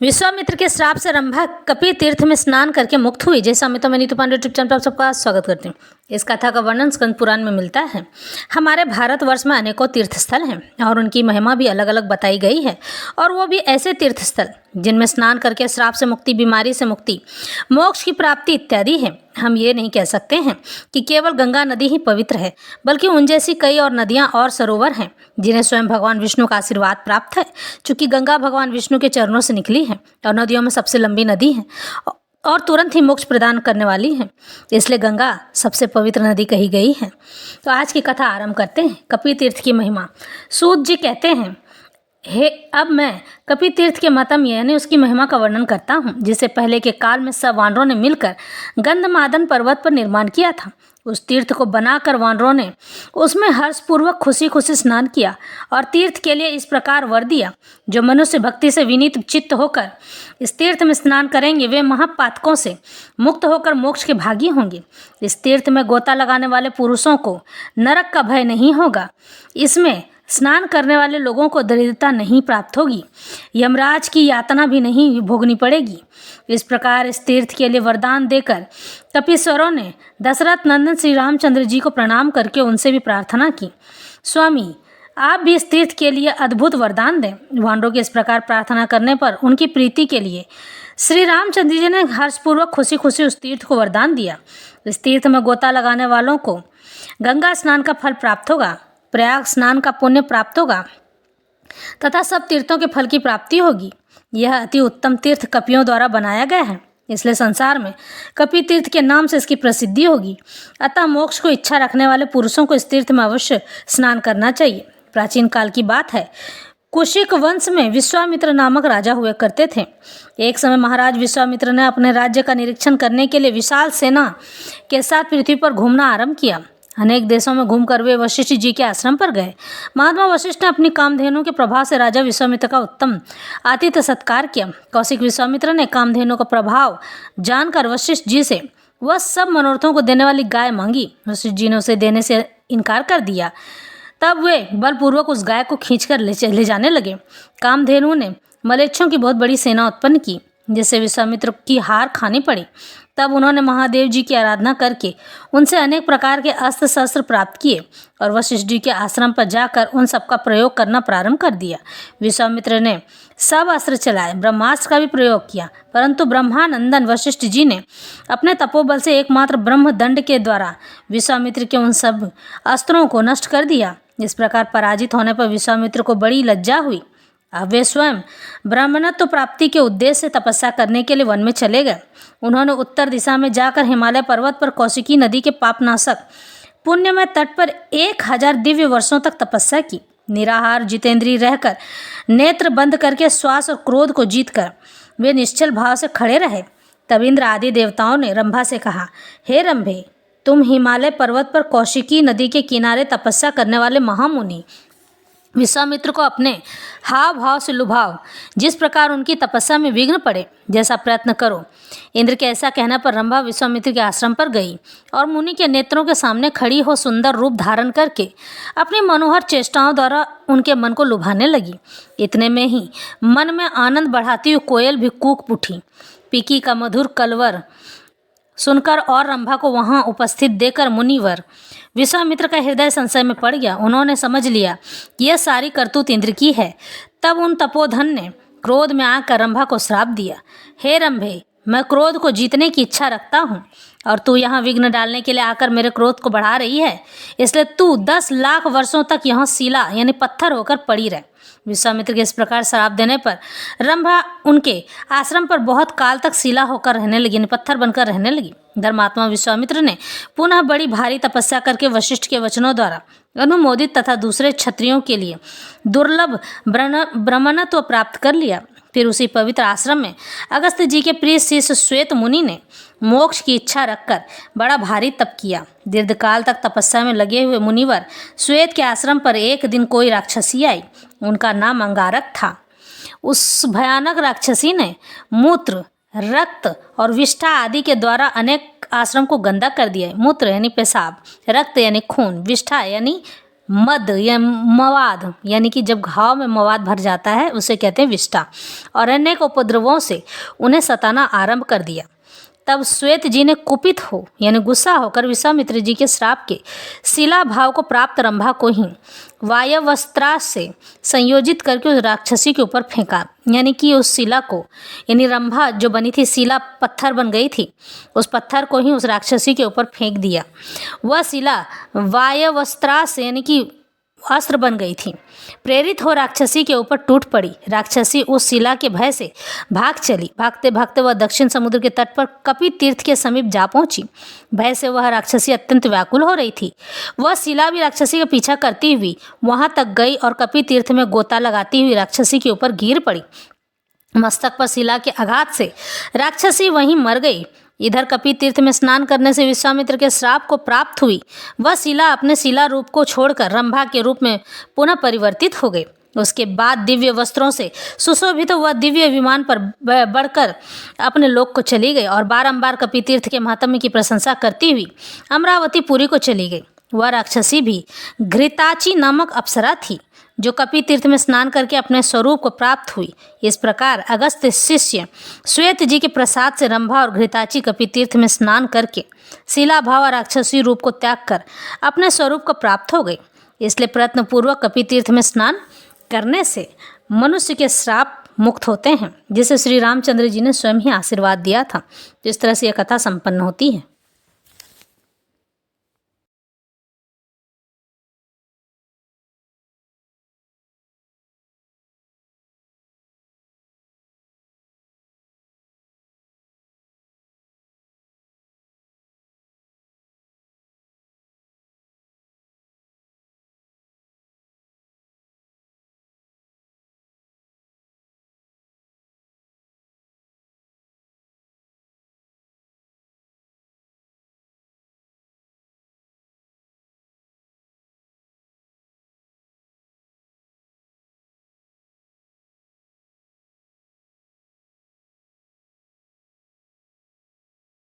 विश्वामित्र के श्राप से रंभा कपिल तीर्थ में स्नान करके मुक्त हुई। जैसा मैं तो मैं नीतू पांडे यूट्यूब चैनल पर आप सबका स्वागत करती हूँ। इस कथा का वर्णन स्कंद पुराण में मिलता है। हमारे भारतवर्ष में अनेकों तीर्थ स्थल हैं और उनकी महिमा भी अलग अलग बताई गई है, और वो भी ऐसे तीर्थ स्थल जिनमें स्नान करके श्राप से मुक्ति, बीमारी से मुक्ति, मोक्ष की प्राप्ति इत्यादि है। हम ये नहीं कह सकते हैं कि केवल गंगा नदी ही पवित्र है, बल्कि उन जैसी कई और नदियाँ और सरोवर हैं जिन्हें स्वयं भगवान विष्णु का आशीर्वाद प्राप्त है। चूँकि गंगा भगवान विष्णु के चरणों से निकली है और नदियों में सबसे लंबी नदी है और तुरंत ही मोक्ष प्रदान करने वाली है, इसलिए गंगा सबसे पवित्र नदी कही गई है। तो आज की कथा आरंभ करते हैं। कपिल तीर्थ की महिमा। सूत जी कहते हैं, अब मैं कपिल तीर्थ के मतम यानी उसकी महिमा का वर्णन करता हूँ, जिसे पहले के काल में सब वानरों ने मिलकर गंधमादन पर्वत पर निर्माण किया था। उस तीर्थ को बनाकर वानरों ने उसमें हर्षपूर्वक खुशी खुशी स्नान किया और तीर्थ के लिए इस प्रकार वर दिया, जो मनुष्य भक्ति से विनीत चित्त होकर इस तीर्थ में स्नान करेंगे वे महापातकों से मुक्त होकर मोक्ष के भागी होंगे। इस तीर्थ में गोता लगाने वाले पुरुषों को नरक का भय नहीं होगा। इसमें स्नान करने वाले लोगों को दरिद्रता नहीं प्राप्त होगी, यमराज की यातना भी नहीं भोगनी पड़ेगी। इस प्रकार इस तीर्थ के लिए वरदान देकर कपीश्वरों ने दशरथ नंदन श्री रामचंद्र जी को प्रणाम करके उनसे भी प्रार्थना की, स्वामी आप भी इस तीर्थ के लिए अद्भुत वरदान दें। वानरों के इस प्रकार प्रार्थना करने पर उनकी प्रीति के लिए श्री रामचंद्र जी ने हर्षपूर्वक खुशी खुशी उस तीर्थ को वरदान दिया। इस तीर्थ में गोता लगाने वालों को गंगा स्नान का फल प्राप्त होगा, प्रयाग स्नान का पुण्य प्राप्त होगा तथा सब तीर्थों के फल की प्राप्ति होगी। यह अति उत्तम तीर्थ कपियों द्वारा बनाया गया है, इसलिए संसार में कपिल तीर्थ के नाम से इसकी प्रसिद्धि होगी। अतः मोक्ष को इच्छा रखने वाले पुरुषों को इस तीर्थ में अवश्य स्नान करना चाहिए। प्राचीन काल की बात है, कुशिक वंश में विश्वामित्र नामक राजा हुए करते थे। एक समय महाराज विश्वामित्र ने अपने राज्य का निरीक्षण करने के लिए विशाल सेना के साथ पृथ्वी पर घूमना आरंभ किया। अनेक देशों में घूमकर वे वशिष्ठ जी के आश्रम पर गए। महात्मा वशिष्ठ ने अपनी कामधेनु के प्रभाव से राजा विश्वामित्र का उत्तम आतिथ्य सत्कार किया। कौशिक विश्वामित्र ने कामधेनु का प्रभाव जानकर वशिष्ठ जी से वह सब मनोरथों को देने वाली गाय मांगी। वशिष्ठ जी ने उसे देने से इनकार कर दिया। तब वे बलपूर्वक उस गाय को खींचकर ले जाने लगे। कामधेनु ने मलेच्छों की बहुत बड़ी सेना उत्पन्न की, जिससे विश्वामित्र की हार खानी पड़ी। तब उन्होंने महादेव जी की आराधना करके उनसे अनेक प्रकार के अस्त्र शस्त्र प्राप्त किए और वशिष्ठ जी के आश्रम पर जाकर उन सबका प्रयोग करना प्रारंभ कर दिया। विश्वामित्र ने सब अस्त्र चलाए, ब्रह्मास्त्र का भी प्रयोग किया, परंतु ब्रह्मानंदन वशिष्ठ जी ने अपने तपोबल से एकमात्र ब्रह्मदंड के द्वारा विश्वामित्र के उन सब अस्त्रों को नष्ट कर दिया। इस प्रकार पराजित होने पर विश्वामित्र को बड़ी लज्जा हुई। अब वे स्वयं ब्राह्मणत्व प्राप्ति के उद्देश्य से तपस्या करने के लिए वन में चले गए। उन्होंने उत्तर दिशा में जाकर हिमालय पर्वत पर कौशिकी नदी के पापनाशक पुण्यमय तट पर 1000 दिव्य वर्षों तक तपस्या की। निराहार जितेंद्रीय रहकर नेत्र बंद करके श्वास और क्रोध को जीतकर वे निश्चल भाव से खड़े रहे। तब इंद्र आदि देवताओं ने रंभा से कहा, हे रंभे, तुम हिमालय पर्वत पर कौशिकी नदी के किनारे तपस्या करने वाले महामुनि विश्वामित्र को अपने हाव भाव से लुभाओ। जिस प्रकार उनकी तपस्या में विघ्न पड़े, जैसा प्रयत्न करो। इंद्र के ऐसा कहने पर रंभा विश्वामित्र के आश्रम पर गई और मुनि के नेत्रों के सामने खड़ी हो सुंदर रूप धारण करके अपनी मनोहर चेष्टाओं द्वारा उनके मन को लुभाने लगी। इतने में ही मन में आनंद बढ़ाती हुई कोयल भी कूक उठी। पीकी का मधुर कलवर सुनकर और रंभा को वहां उपस्थित देकर मुनिवर विश्वामित्र का हृदय संशय में पड़ गया। उन्होंने समझ लिया कि यह सारी करतूत इंद्र की है। तब उन तपोधन ने क्रोध में आकर रंभा को श्राप दिया, हे रंभे, मैं क्रोध को जीतने की इच्छा रखता हूँ और तू यहाँ विघ्न डालने के लिए आकर मेरे क्रोध को बढ़ा रही है, इसलिए तू 10 लाख वर्षों तक यहाँ शिला यानी पत्थर होकर पड़ी रह। विश्वामित्र के इस प्रकार श्राप देने पर रंभा उनके आश्रम पर बहुत काल तक शिला होकर रहने लगी, पत्थर बनकर रहने लगी। धर्मात्मा विश्वामित्र ने पुनः बड़ी भारी तपस्या करके वशिष्ठ के वचनों द्वारा अनुमोदित तथा दूसरे क्षत्रियों के लिए दुर्लभ ब्राह्मणत्व प्राप्त कर लिया। फिर उसी पवित्र आश्रम में अगस्त्य जी के प्रिय शिष्य श्वेत मुनि ने मोक्ष की इच्छा रखकर बड़ा भारी तप किया। दीर्घकाल तक तपस्या में लगे हुए मुनिवर श्वेत के आश्रम पर एक दिन कोई राक्षसी आई। उनका नाम अंगारक था। उस भयानक राक्षसी ने मूत्र, रक्त और विष्ठा आदि के द्वारा अनेक आश्रम को गंदा कर दिया। मूत्र यानी पेशाब, रक्त यानी खून, विष्ठा यानी मद या मवाद, यानी कि जब घाव में मवाद भर जाता है उसे कहते हैं विष्ठा, और अनेक उपद्रवों से उन्हें सताना आरंभ कर दिया। तब श्वेत जी ने कुपित हो यानी गुस्सा होकर विश्वामित्र जी के श्राप के शिला भाव को प्राप्त रंभा को ही वायवस्त्रा से संयोजित करके उस राक्षसी के ऊपर फेंका, यानी कि उस शिला को, यानी रंभा जो बनी थी शिला पत्थर बन गई थी, उस पत्थर को ही उस राक्षसी के ऊपर फेंक दिया। वह शिला वायवस्त्रा से यानी कि अस्त्र बन गई थी। प्रेरित हो राक्षसी के ऊपर टूट पड़ी। राक्षसी उस शिला के भय से भाग चली। भागते भागते वह दक्षिण समुद्र के तट पर कपि तीर्थ के समीप जा पहुंची। भय से वह राक्षसी अत्यंत व्याकुल हो रही थी। वह शिला भी राक्षसी का पीछा करती हुई वहां तक गई और कपि तीर्थ में गोता लगाती हुई राक्षसी के ऊपर गिर पड़ी। मस्तक पर शिला के आघात से राक्षसी वहीं मर गई। इधर कपि तीर्थ में स्नान करने से विश्वामित्र के श्राप को प्राप्त हुई वह शिला अपने शिला रूप को छोड़कर रंभा के रूप में पुनः परिवर्तित हो गई। उसके बाद दिव्य वस्त्रों से सुशोभित तो वह दिव्य विमान पर बढ़कर अपने लोक को चली गई और बारंबार कपि तीर्थ के महात्म्य की प्रशंसा करती हुई अमरावती पुरी को चली गई। वह राक्षसी भी घृताची नामक अप्सरा थी जो कपि तीर्थ में स्नान करके अपने स्वरूप को प्राप्त हुई। इस प्रकार अगस्त शिष्य श्वेत जी के प्रसाद से रंभा और घृताची कपि तीर्थ में स्नान करके शिला भाव और राक्षसी रूप को त्याग कर अपने स्वरूप को प्राप्त हो गई। इसलिए प्रयत्नपूर्वक कपि तीर्थ में स्नान करने से मनुष्य के श्राप मुक्त होते हैं, जिसे श्री रामचंद्र जी ने स्वयं ही आशीर्वाद दिया था। इस तरह से यह कथा संपन्न होती है।